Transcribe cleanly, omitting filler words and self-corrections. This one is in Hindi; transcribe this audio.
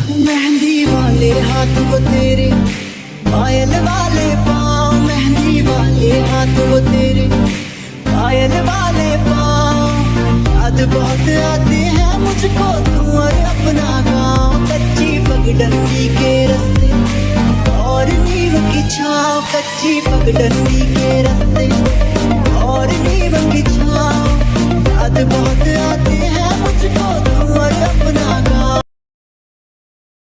मेहंदी वाले हाथ वो तेरे, पायल वाले पाँव, मेहंदी वाले हाथ वो तेरे, पायल वाले पाँव। याद बहुत आते हैं मुझको तू और अपना गाँव, कच्ची पगडंडी के रास्ते और नीम की छाँव, कच्ची पगडंडी के